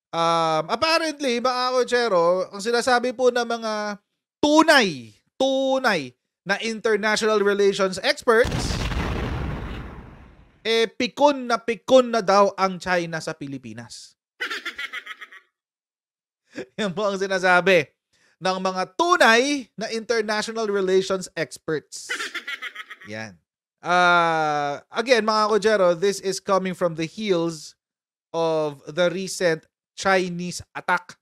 Apparently, mga kotsero, ang sinasabi po ng mga tunay na international relations experts, pikon na daw ang China sa Pilipinas. Yan po ang sinasabi ng mga tunay na international relations experts. Yan. Again, mga kotsero, this is coming from the heels of the recent Chinese attack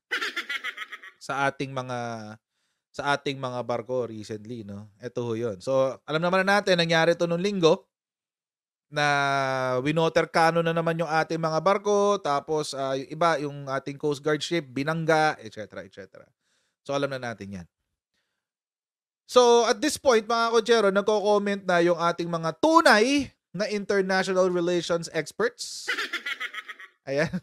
sa ating mga barko recently, no? Ito ho 'yon. So, alam naman natin nangyari 'to nung linggo na winoter cannon na naman yung ating mga barko, tapos yung iba, yung ating Coast Guard ship binangga, etc., etc. So, alam na natin 'yan. So, at this point, mga kotsero, nagko-comment na yung ating mga tunay na international relations experts. Ayan.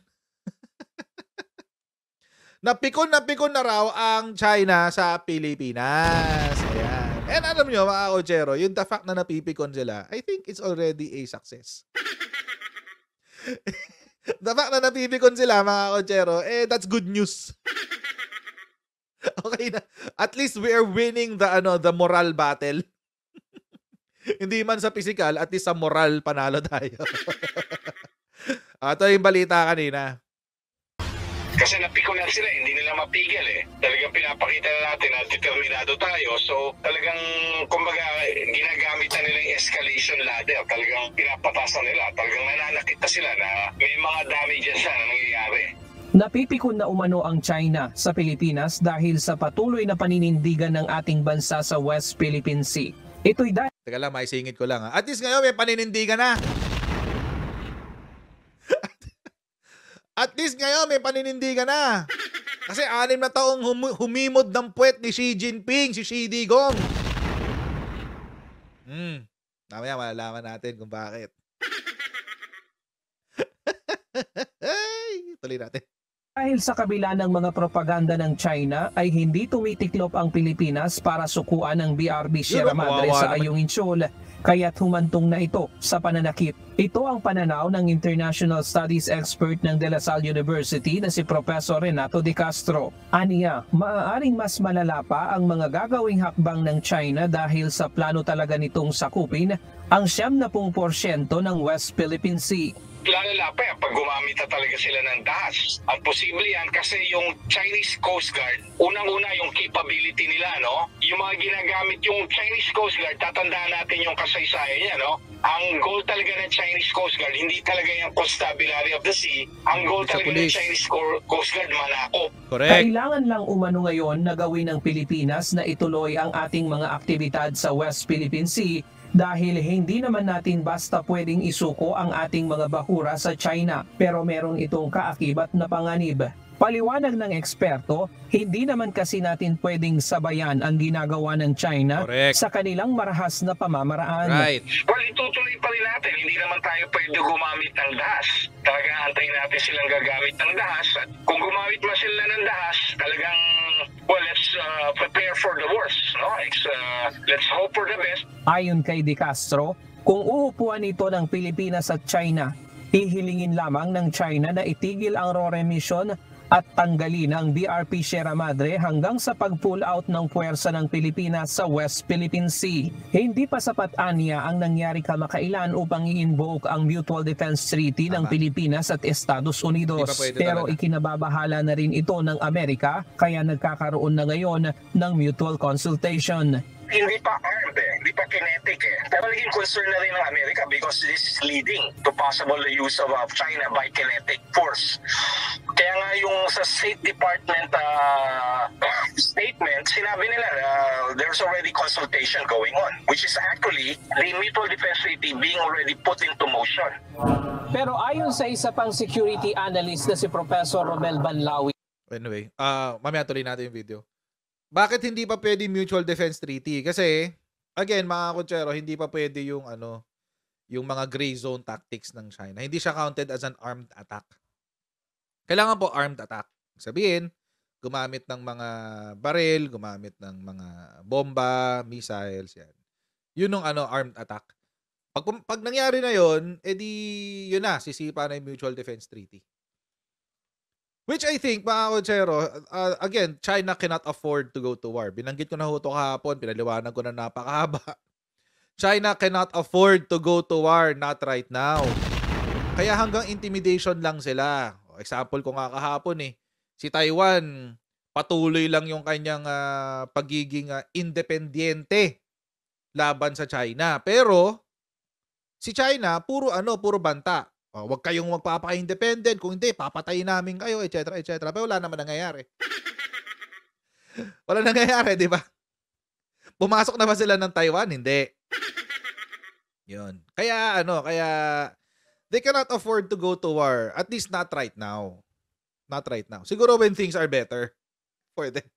Napikon na raw ang China sa Pilipinas. Ayan. And alam nyo, mga kotsero, yung the fact na napipikon sila, I think it's already a success. The fact na napipikon sila, mga kotsero, that's good news. Okay na. At least we are winning the moral battle. Hindi man sa physical, at least sa moral panalo tayo. Ito yung balita kanina. Kasi napikunan sila, hindi nila mapigil eh. Talagang pinapakita na natin na determinado tayo. So talagang, kumbaga, ginagamit na nila yung escalation ladder. Talagang pinapatasan nila. Talagang nananakit na sila na may mga damages na nangyayari. Napipikon na umano ang China sa Pilipinas dahil sa patuloy na paninindigan ng ating bansa sa West Philippine Sea. Ito'y dahil... Teka lang, maisingit ko lang ha. At least ngayon may paninindigan na. At least ngayon may paninindigan na. Kasi 6 na taong humimod ng puwet ni Xi Jinping, si Xi Digong. Mamaya malalaman natin kung bakit. Tuloy natin. Dahil sa kabila ng mga propaganda ng China ay hindi tumitiklop ang Pilipinas para sukuan ng BRB Sierra Madre sa Ayungin Shoal, kaya't humantong na ito sa pananakit. Ito ang pananaw ng International Studies expert ng De La Salle University na si Professor Renato De Castro. Aniya, maaaring mas malala pa ang mga gagawing hakbang ng China dahil sa plano talaga nitong sakupin ang 70% ng West Philippine Sea. Lalala pa yan pag gumamit na talaga sila ng dahas. Ang posible yan kasi yung Chinese Coast Guard, unang-una yung capability nila, no? Yung mga ginagamit yung Chinese Coast Guard, tatandaan natin yung kasaysayan niya, no? Ang goal talaga ng Chinese Coast Guard, hindi talaga yung constabulary of the sea. Ang goal talaga ng Chinese Coast Guard, manakop. Correct. Kailangan lang umano ngayon na gawin ng Pilipinas na ituloy ang ating mga aktibidad sa West Philippine Sea dahil hindi naman natin basta pwedeng isuko ang ating mga bahura sa China, pero meron itong kaakibat na panganib. Paliwanag ng eksperto, hindi naman kasi natin pwedeng sabayan ang ginagawa ng China sa kanilang marahas na pamamaraan. Right. Well, itutuloy pa rin natin. Hindi naman tayo pwede gumamit ng dahas. Talagang antayin natin silang gagamit ng dahas. At kung gumamit man sila ng dahas, talagang, well, let's prepare for the worst. No? Let's hope for the best. Ayon kay De Castro, kung uupuan ito ng Pilipinas at China, hihilingin lamang ng China na itigil ang RORE mission at tanggalin ang BRP Sierra Madre hanggang sa pag-pull out ng puwersa ng Pilipinas sa West Philippine Sea. Hindi pa sapat aniya ang nangyari kamakailan upang i-invoke ang Mutual Defense Treaty ng Pilipinas at Estados Unidos. Pero ikinababahala na rin ito ng Amerika kaya nagkakaroon na ngayon ng mutual consultation. Hindi pa armed eh. Hindi pa kinetic eh. Pero naging concern na rin ng Amerika because this is leading to possible use of China by kinetic force. Kaya nga yung sa State Department statement, sinabi nila there's already consultation going on, which is actually the Mutual Defense Treaty being already put into motion. Pero ayon sa isa pang security analyst na si Professor Romel Banlawi. Anyway, mamaya tuloy natin yung video. Bakit hindi pa pwede Mutual Defense Treaty? Kasi, again, mga kotsero, hindi pa pwede yung yung mga gray zone tactics ng China. Hindi siya counted as an armed attack. Kailangan po armed attack. Sabihin, gumamit ng mga baril, gumamit ng mga bomba, missiles, yan. Yun yung armed attack. Pag nangyari na yun, edi yun na, sisipa na yung Mutual Defense Treaty. Which I think, mga kotsero, again, China cannot afford to go to war. Binanggit ko na ho ito kahapon, pinaliwanag ko na napakahaba. China cannot afford to go to war, not right now. Kaya hanggang intimidation lang sila. Example ko nga kahapon si Taiwan, patuloy lang yung kanyang pagiging independyente laban sa China. Pero si China, puro banta. Huwag kayong magpapaka-independent. Kung hindi, papatayin namin kayo, etc. etc. Pero wala naman nangyayari. Wala nangyayari, di ba? Pumasok na ba sila ng Taiwan? Hindi. Yun. Kaya they cannot afford to go to war. At least not right now. Not right now. Siguro when things are better for them.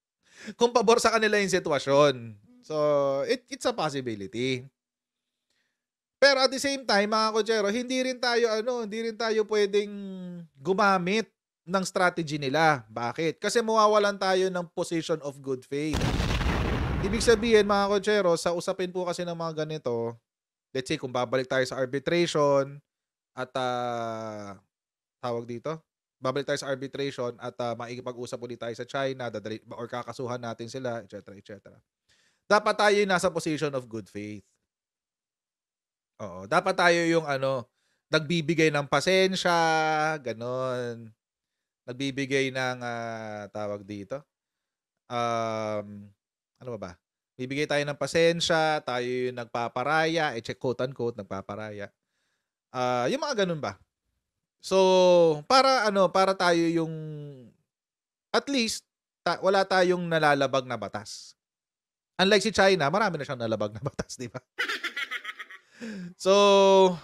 Kung pabor sa kanila yung sitwasyon. So, it's a possibility. Pero at the same time, mga kotsero, hindi rin tayo pwedeng gumamit ng strategy nila. Bakit? Kasi mawawalan tayo ng position of good faith. Ibig sabihin, mga kotsero, sa usapin po kasi ng mga ganito, let's say kung babalik tayo sa arbitration at babalik tayo sa arbitration at makikipag-usap ulit tayo sa China, or kakasuhan natin sila, etc. etc. Dapat tayo yung nasa position of good faith. Oo, dapat tayo yung nagbibigay ng pasensya, ganon. Nagbibigay ng tawag dito. Ano ba? Bibigay tayo ng pasensya, tayo yung nagpaparaya, quote unquote nagpaparaya. Yung mga ganun ba? So, para tayo yung at least wala tayong nalalabag na batas. Unlike si China, marami na siyang nalabag na batas, di ba? So,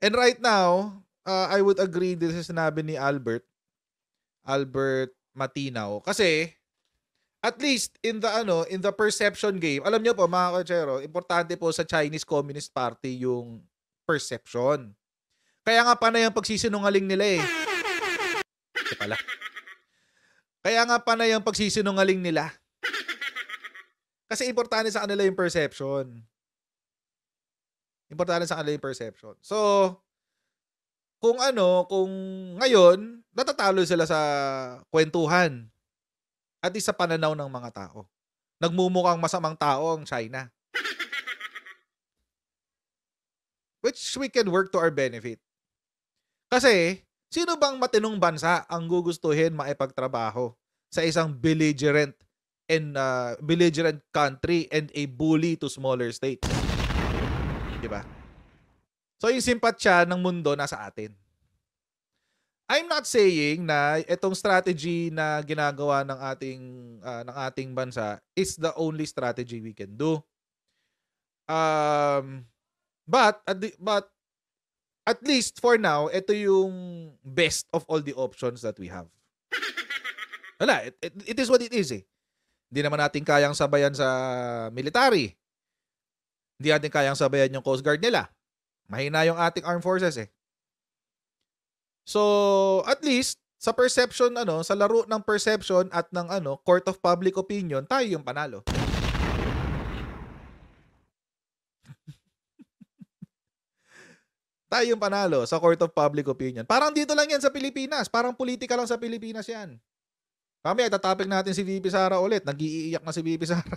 and right now, I would agree this is sinabi ni Albert Matinaw. Kasi, at least in the perception game, alam niyo po mga kotsero, importante po sa Chinese Communist Party yung perception. Kaya nga panay ang pagsisinungaling nila eh. Ito pala. Kaya nga panay ang pagsisinungaling nila. Kasi importante sa kanila yung perception. Importante sa kanila yung perception. So, kung ngayon, natatalo sila sa kwentuhan. At sa pananaw ng mga tao. Nagmumukhang masamang tao ang China. Which we can work to our benefit. Kasi, sino bang matinong bansa ang gugustuhin maipagtrabaho sa isang belligerent country and a bully to smaller states? Diba? So, yung simpatsya ng mundo nasa atin. I'm not saying na itong strategy na ginagawa ng ating bansa is the only strategy we can do. But at least for now, ito yung best of all the options that we have. Wala, it is what it is eh. Hindi naman natin kayang sabayan sa military. Hindi natin kayang sabayan yung Coast Guard nila. Mahina yung ating armed forces eh. So, at least, sa perception, sa laro ng perception at ng court of public opinion, tayo yung panalo. Tayo yung panalo sa court of public opinion. Parang dito lang yan sa Pilipinas. Parang politika lang sa Pilipinas yan. Mamaya, tatapik natin si VP Sara ulit. Nag-iiyak na si VP Sara.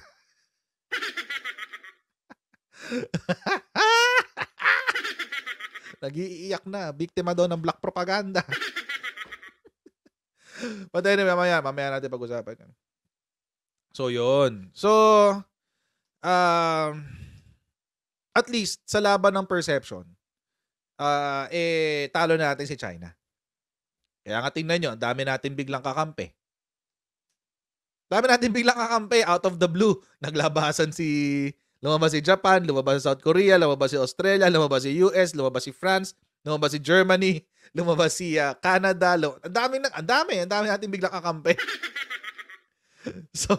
Nag-iiyak na. Biktima daw ng black propaganda. But anyway, mamaya natin pag-usapan yan. So, yun. So, at least, sa laban ng perception, talo natin si China. Kaya nga tingnan nyo, dami natin biglang kakampi. Out of the blue. Lumabas si Japan, lumabas si South Korea, lumabas si Australia, lumabas si US, lumabas si France, lumabas si Germany, lumabas si Canada. Ang dami natin biglang kakampi. So,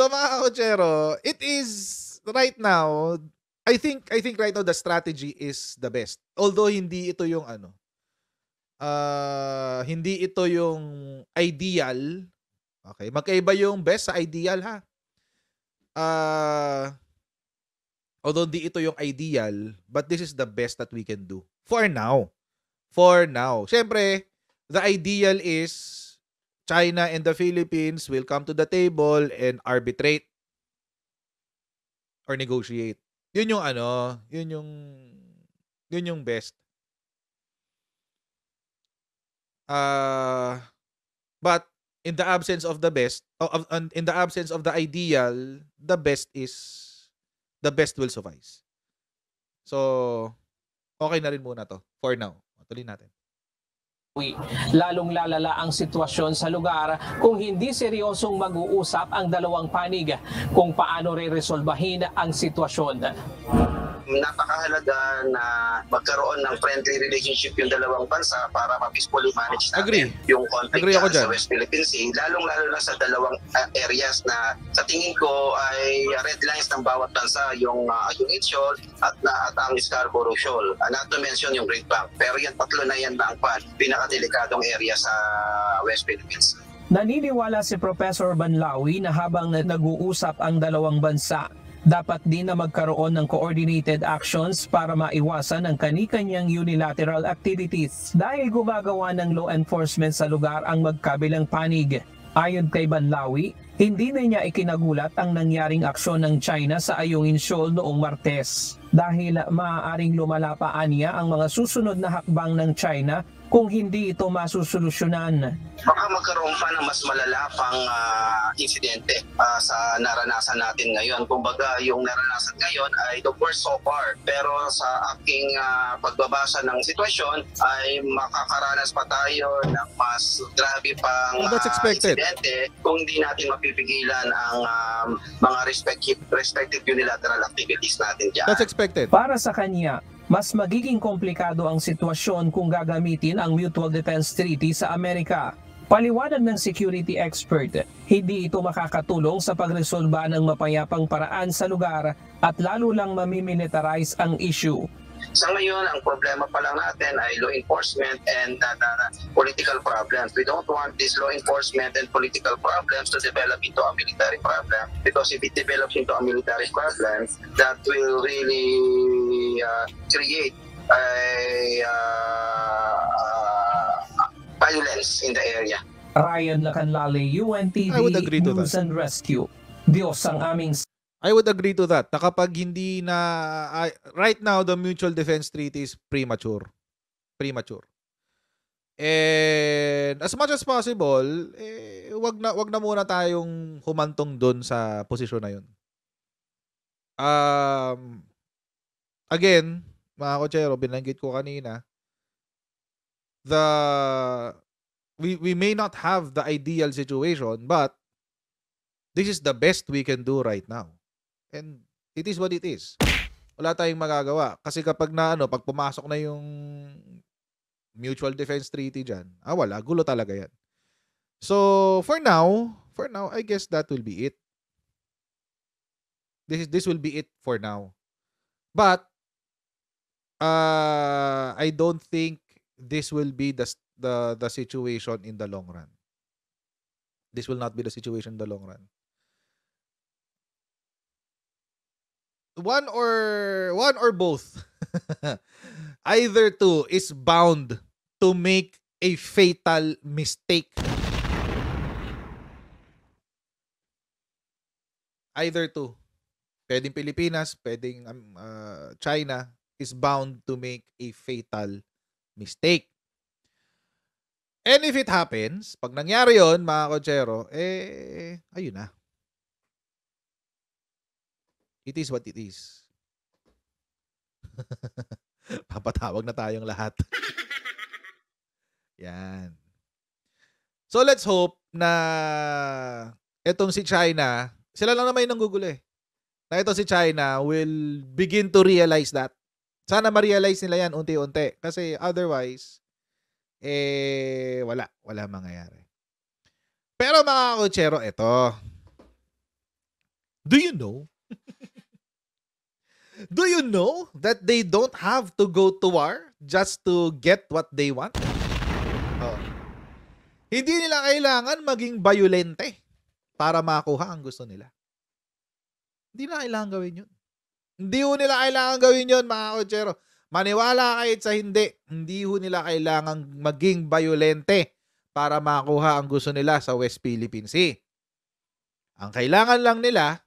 mga kotsero, it is right now, I think right now the strategy is the best. Although hindi ito yung ideal. Okay, magkaiba yung best sa ideal ha. Although di ito yung ideal, but this is the best that we can do for now. Syempre, the ideal is China and the Philippines will come to the table and arbitrate or negotiate. Yun yung ano, yun yung best. But in the absence of the best, in the absence of the ideal, the best will suffice. So, okay na rin muna to for now. Tuloy natin. Lalong lalala ang sitwasyon sa lugar kung hindi seryosong mag-uusap ang dalawang panig kung paano re-resolbahin ang sitwasyon. Napakahalaga na magkaroon ng friendly relationship yung dalawang bansa para ma-peacefully manage natin yung conflict sa West Philippine Sea, lalong-lalo na sa dalawang areas na sa tingin ko ay red lines ng bawat bansa, yung Incheon at ang Scarborough Shoal. Not to mention yung Great Bank. Pero yan tatlo na yan ang pinakadelikadong area sa West Philippines. Naniniwala si Professor Banlawi na habang nag-uusap ang dalawang bansa, dapat din na magkaroon ng coordinated actions para maiwasan ang kani-kanyang unilateral activities dahil gumagawa ng law enforcement sa lugar ang magkabilang panig. Ayon kay Banlawi, hindi na niya ikinagulat ang nangyaring aksyon ng China sa Ayungin Shoal noong Martes dahil maaaring lumalapaan niya ang mga susunod na hakbang ng China kung hindi ito masusolusyonan. Baka magkaroon pa ng mas malala pang insidente sa naranasan natin ngayon. Kumbaga, yung naranasan ngayon ay the worst so far. Pero sa aking pagbabasa ng sitwasyon ay makakaranas pa tayo ng mas grabe pang insidente kung hindi natin mapipigilan ang mga respective unilateral activities natin dyan. That's expected. Para sa kanya, mas magiging komplikado ang sitwasyon kung gagamitin ang Mutual Defense Treaty sa Amerika. Paliwanag ng security expert, hindi ito makakatulong sa pagresolba ng mapayapang paraan sa lugar at lalo lang mamimilitarize ang issue. Sa ngayon, ang problema pa lang natin ay law enforcement and political problems. We don't want these law enforcement and political problems to develop into a military problem, because if it develops into a military problem, that will really create violence in the area. Ryan Lacanlale, UNTV I would agree to News that. and Rescue. Diyos ang aming I would agree to that. Na kapag hindi na right now the Mutual Defense Treaty is premature. And as much as possible, wag na muna tayong humantong doon sa posisyon na 'yun. Again, mga kotsero, binanggit ko kanina, we may not have the ideal situation, but this is the best we can do right now. And it is what it is. Wala tayong magagawa. Kasi kapag pag pumasok na yung Mutual Defense Treaty dyan, wala. Gulo talaga yan. So, for now, I guess that will be it. This will be it for now. But, I don't think this will be the situation in the long run. This will not be the situation in the long run. One or both. Either two is bound to make a fatal mistake. Either two. Pwedeng Pilipinas, pwedeng China is bound to make a fatal mistake. And if it happens, pag nangyari yon, mga kotsero, ayun na. It is what it is. Papatawag na tayong lahat. Yan. So let's hope na etong si China, sila lang naman yung nanggugulo na itong si China will begin to realize that. Sana ma-realize nila yan unti-unti. Kasi otherwise, wala mangyayari. Pero mga kotsero, eto. Do you know that they don't have to go to war just to get what they want? Hindi nila kailangan maging bayolente para makuha ang gusto nila. Hindi nila kailangan gawin yun. Hindi nila kailangan gawin yun, mga kotsero. Maniwala kahit sa hindi ho nila kailangang maging bayolente para makuha ang gusto nila sa West Philippine Sea. Ang kailangan lang nila,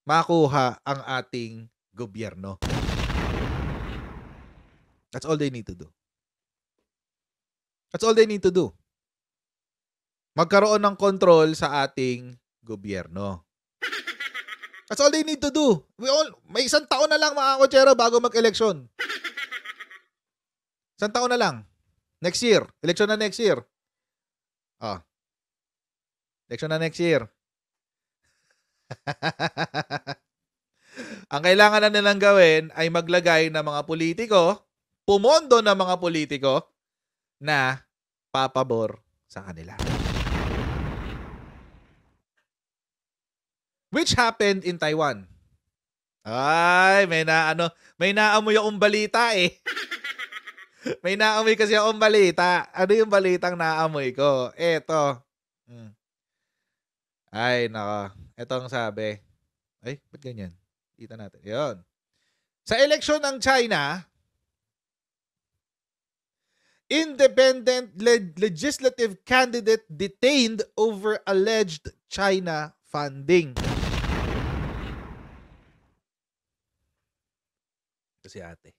makuha ang ating gobyerno. That's all they need to do. That's all they need to do. Magkaroon ng control sa ating gobyerno. That's all they need to do. May isang taon na lang mga kotsero bago mag-eleksyon. Isang taon na lang. Next year. Eleksyon na next year. Eleksyon na next year. Ang kailangan na nilang gawin ay maglagay ng mga politiko, pumondo ng mga politiko na papabor sa kanila. Which happened in Taiwan. Ay, may naamoy akong balita eh. May naamoy kasi akong balita. Ano yung balitang naamoy ko? Eto. Ay, nako. Ito ang sabi. Ay, ba't ganyan? Kita natin. Yun. Sa eleksyon ng China, independent legislative candidate detained over alleged China funding. Kasi ate.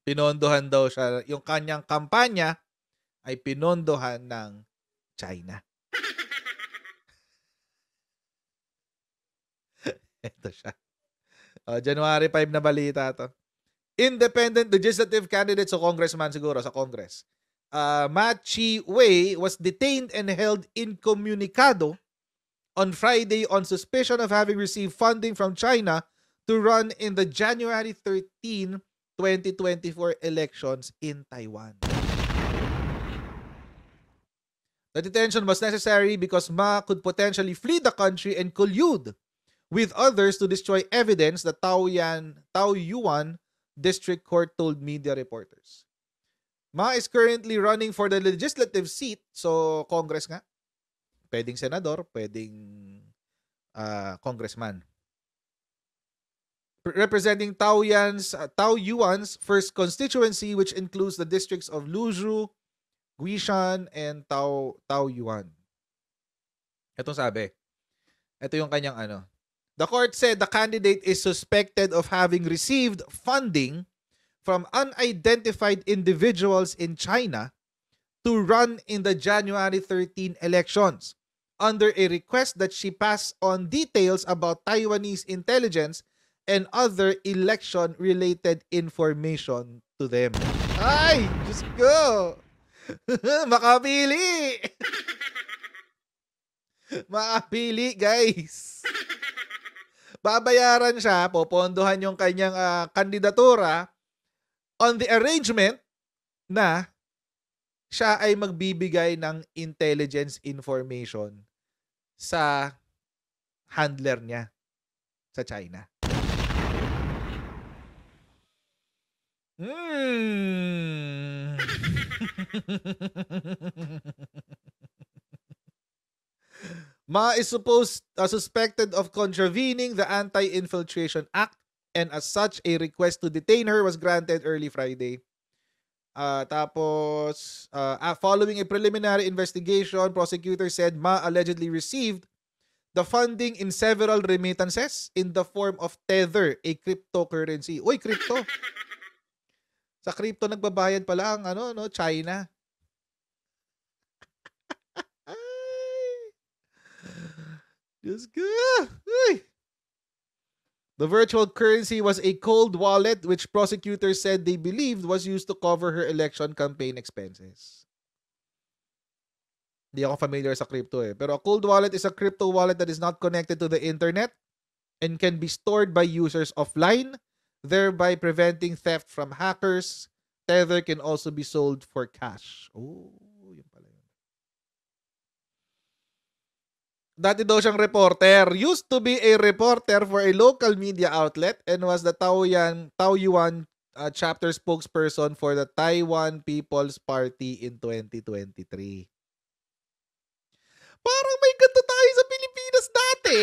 Pinondohan daw siya, yung kanyang kampanya ay pinondohan ng China. Ito siya. January 5 na balita to. Independent legislative candidate, so congressman siguro sa Congress. Ma Chi-wei was detained and held incommunicado on Friday on suspicion of having received funding from China to run in the January 13, 2024 elections in Taiwan. The detention was necessary because Ma could potentially flee the country and collude with others to destroy evidence, the Taoyuan District Court told media reporters. Ma is currently running for the legislative seat, so Congress nga. Pwedeng senador, pwedeng congressman. Representing Taoyuan's first constituency, which includes the districts of Luzhu, Guishan, and Taoyuan. Itong sabi. Ito yung kanyang ano. The court said the candidate is suspected of having received funding from unidentified individuals in China to run in the January 13 elections under a request that she pass on details about Taiwanese intelligence and other election-related information to them. Ay! Diyos ko! Makapili! Makapili, guys! Babayaran siya, popondohan yung kanyang kandidatura on the arrangement na siya ay magbibigay ng intelligence information sa handler niya sa China. Ma is suspected of contravening the Anti-Infiltration Act, and as such, a request to detain her was granted early Friday. Following a preliminary investigation, prosecutors said Ma allegedly received the funding in several remittances in the form of Tether, a cryptocurrency. Uy, crypto! Sa crypto nagbabayad pala ang China. Diyos ko! Uy! The virtual currency was a cold wallet which prosecutors said they believed was used to cover her election campaign expenses. Hindi ako familiar sa crypto eh. Pero a cold wallet is a crypto wallet that is not connected to the internet and can be stored by users offline, thereby preventing theft from hackers. Tether can also be sold for cash. Oh, yun pala yun. Dati daw siyang reporter. Used to be a reporter for a local media outlet and was the Taoyuan chapter spokesperson for the Taiwan People's Party in 2023. Parang may ganito tayo sa Pilipinas dati.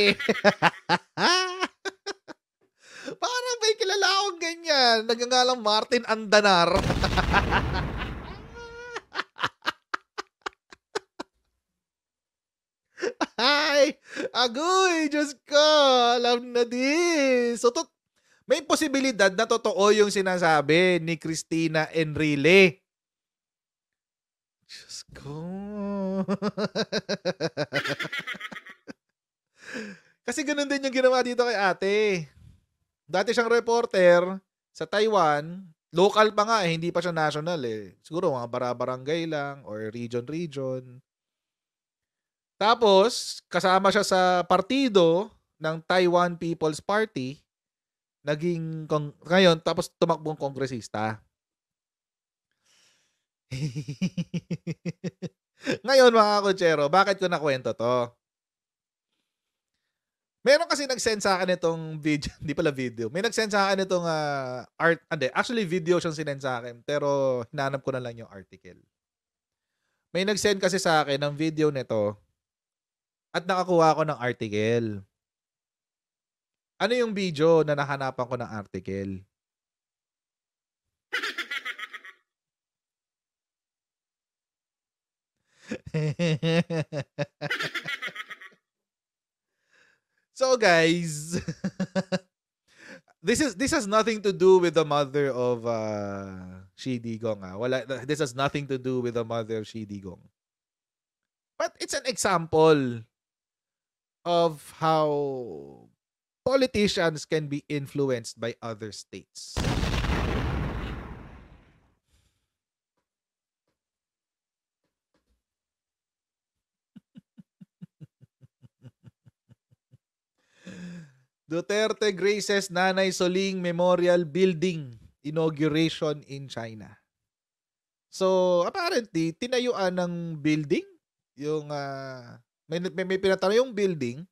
Parang may kilala akong ganyan. Nagngangalang Martin Andanar. Ay! Agoy! Diyos ko! Alam na din. So, may posibilidad na totoo yung sinasabi ni Christina Enrile. Diyos ko. Kasi ganun din yung ginawa dito kay ate. Dati siyang reporter sa Taiwan. Local pa nga hindi pa siya national eh. Siguro mga bara-barangay lang or region-region. Tapos, kasama siya sa partido ng Taiwan People's Party. Ngayon, tapos tumakbong kongresista. Ngayon mga kutsero, bakit ko nakwento to? Meron kasi nag-send sa akin itong video, hindi pala video. May nag-send sa akin itong art, actually video siyang sinend sa akin, pero hinanap ko na lang yung article. May nag-send kasi sa akin ng video nito at nakakuha ko ng article. Ano yung video na nahanapan ko ng article? So guys, this has nothing to do with the mother of Shi Digong. This has nothing to do with the mother of Shi Digong. But it's an example of how politicians can be influenced by other states. Duterte graces Nanay Soling Memorial Building inauguration in China. So, apparently, tinayuan ng building yung may pinatalo yung building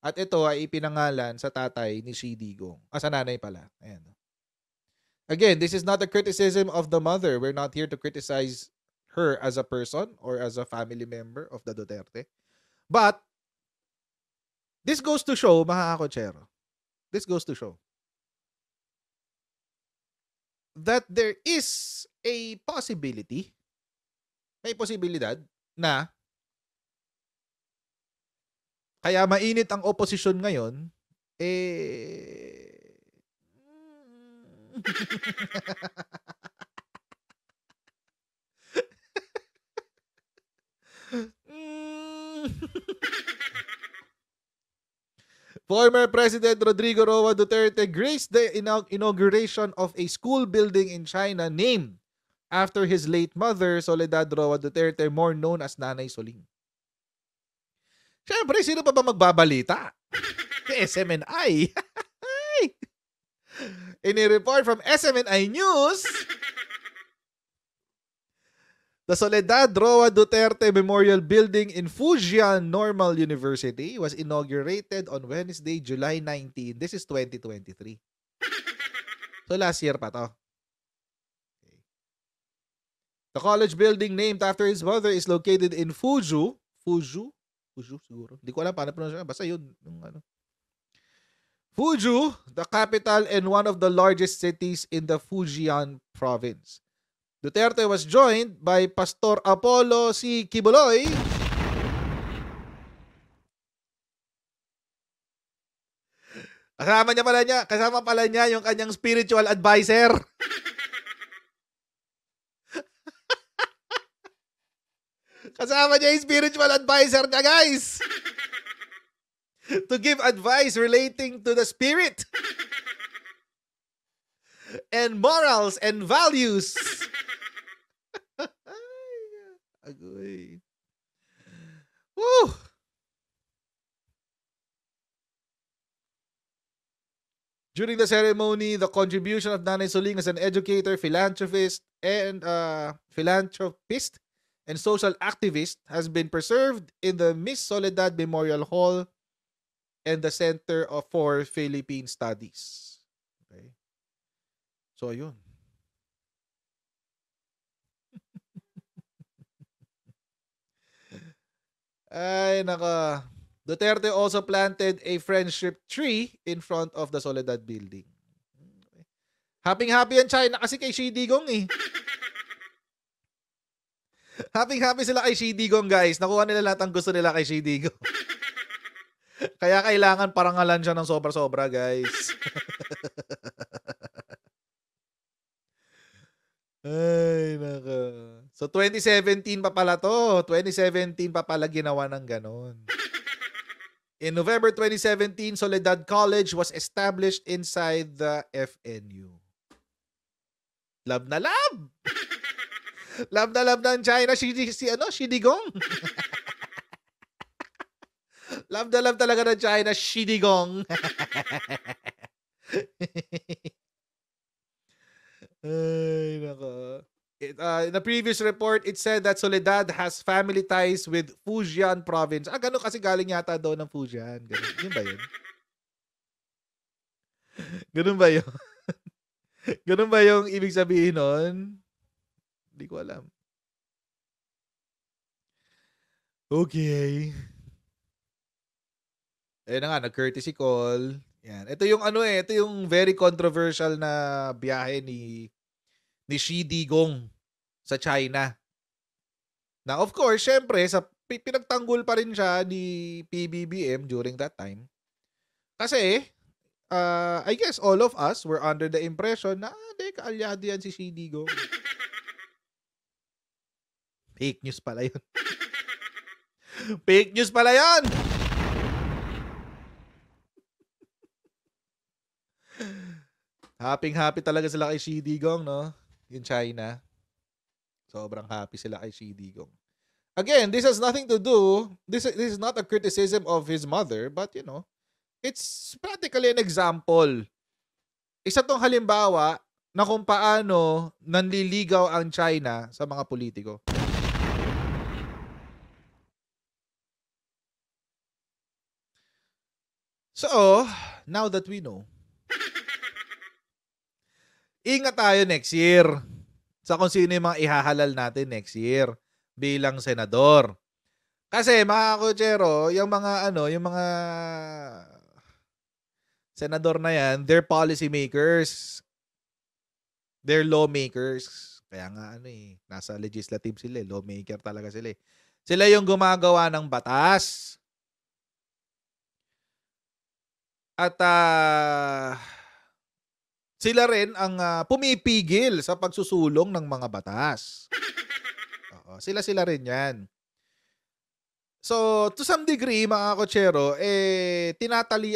at ito ay ipinangalan sa tatay ni Shi Digong. Sa nanay pala. Ayan. Again, this is not a criticism of the mother. We're not here to criticize her as a person or as a family member of the Duterte. But this goes to show, mga kakotsero, this goes to show that there is a possibility, may posibilidad na kaya mainit ang opposition ngayon, Former President Rodrigo Roa Duterte graced the inauguration of a school building in China named after his late mother, Soledad Roa Duterte, more known as Nanay Soling. Siyempre, sino pa ba magbabalita? SMNI. In a report from SMNI News, the Soledad Roa Duterte Memorial Building in Fujian Normal University was inaugurated on Wednesday, July 19. This is 2023. So last year pa to. Okay. The college building named after his mother is located in Fuju siguro. Hindi ko alam paano pronunciation. Basta yun. Fuju, the capital and one of the largest cities in the Fujian province. Duterte was joined by Pastor Apollo C. Kibuloy, kasama pala niya yung kanyang spiritual advisor. Kasama niya yung spiritual advisor niya, guys. To give advice relating to the spirit and morals and values. Agoy. Woo! During the ceremony, the contribution of Nanay Soling as an educator, philanthropist, and social activist has been preserved in the Miss Soledad Memorial Hall and the Center for Philippine Studies. Okay. So, ayun. Ay, naka. Duterte also planted a friendship tree in front of the Soledad building. Happy-happy ang China kasi kay Xi Digong eh. Happy-happy sila kay Xi Digong, guys. Nakuha nila lahat ang gusto nila kay Xi Digong. Kaya kailangan parangalan siya ng sobra-sobra, guys. Ay, naka. So, 2017 pa pala to. 2017 pa pala ginawa ng ganon. In November 2017, Soledad College was established inside the FNU. Love na love! Love na love ng China, Xi Digong. Love na love talaga ng China, Xi Digong. Ay, nako. In the previous report, it said that Soledad has family ties with Fujian province. Ganun kasi galing yata daw ng Fujian. Ganun. Yun ba yun? Ganun ba yun? Ganun ba yung ibig sabihin nun? Hindi ko alam. Okay. Ayun na nga, nag-courtesy call. Yan. Ito yung ito yung very controversial na biyahe ni Xi Digong sa China. Na of course, syempre, pinagtanggol pa rin siya ni PBBM during that time. Kasi, I guess all of us were under the impression na, kaalyado yan si Xi Digong. Fake news pala yun. Fake news pala yun! Happy talaga sila kay Xi Digong, no? Yung China. Sobrang happy sila kay Xi Digong. Again, this has nothing to do, this is not a criticism of his mother, but you know, it's practically an example. Isa tong halimbawa na kung paano nanliligaw ang China sa mga politiko. So, now that we know, ingat tayo next year sa kung sino yung mga ihahalal natin next year bilang senador. Kasi mga kutsero, yung mga senador na yan, they're policy makers. They're lawmakers. Kaya nga nasa legislative sila, lawmaker talaga sila. Sila yung gumagawa ng batas. At sila rin ang pumipigil sa pagsusulong ng mga batas. Sila rin yan. So, to some degree, mga kotsero,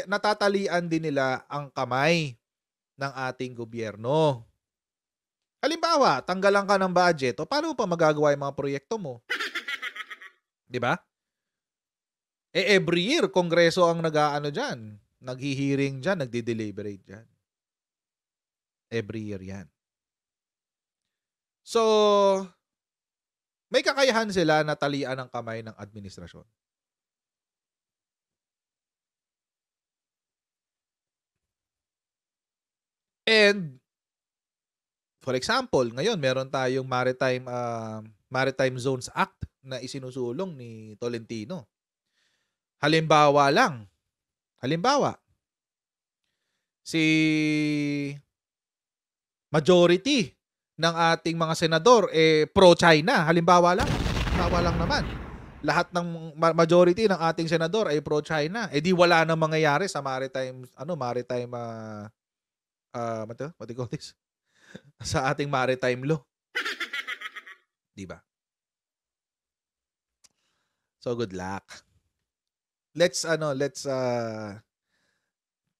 natatalian din nila ang kamay ng ating gobyerno. Halimbawa, tanggalan ka ng budget, o paano mo pa magagawa yung mga proyekto mo? Di ba? Every year, kongreso ang dyan. Naghihiring dyan, nagdi-deliberate dyan. Every year yan. So, may kakayahan sila na talian ng kamay ng administrasyon. And, for example, ngayon meron tayong Maritime Zones Act na isinusulong ni Tolentino. Halimbawa, si majority ng ating mga senador pro-China. Halimbawa lang naman. Lahat ng majority ng ating senador ay pro-China. Di wala nang mangyayari sa maritime what do you call this? Sa ating maritime law. Di ba? So good luck.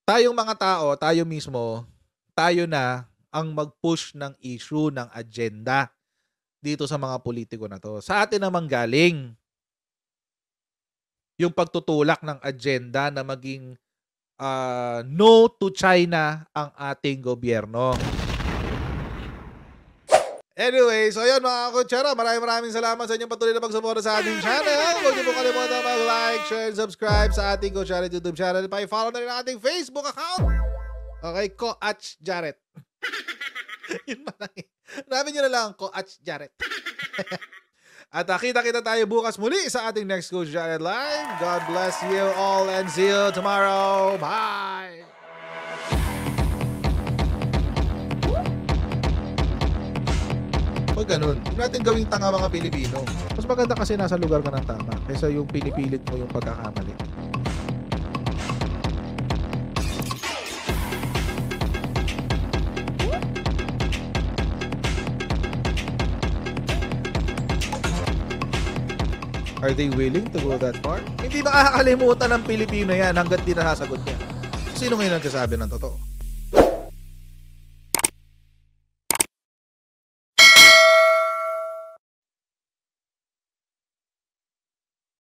Tayong mga tao, tayo mismo, tayo na ang mag-push ng issue, ng agenda dito sa mga politiko na to. Sa atin naman galing yung pagtutulak ng agenda na maging no to China ang ating gobyerno. Anyway, so yun mga kutsara, maraming salamat sa inyong patuloy na pagsuporta sa ating channel. Huwag niyo po kalimutan mag-like, share, and subscribe sa ating Kutsara YouTube channel. Pa-follow na rin ang ating Facebook account. Okay, Coach Jarrett. Yun pa lang. Namin nyo na lang, Coach Jarrett. At kita-kita tayo bukas muli sa ating next Coach Jared Live. God bless you all and see you tomorrow. Bye! Pag ganun, huwag natin gawing tanga mga Pilipino. Mas maganda kasi nasa lugar ka ng tama kaysa yung pinipilit mo yung pagkakamali. Are they willing to go that far? Hindi makakalimutan ng Pilipino yan hanggat di nasasagot niya. Sino ngayon nagsasabi ng totoo?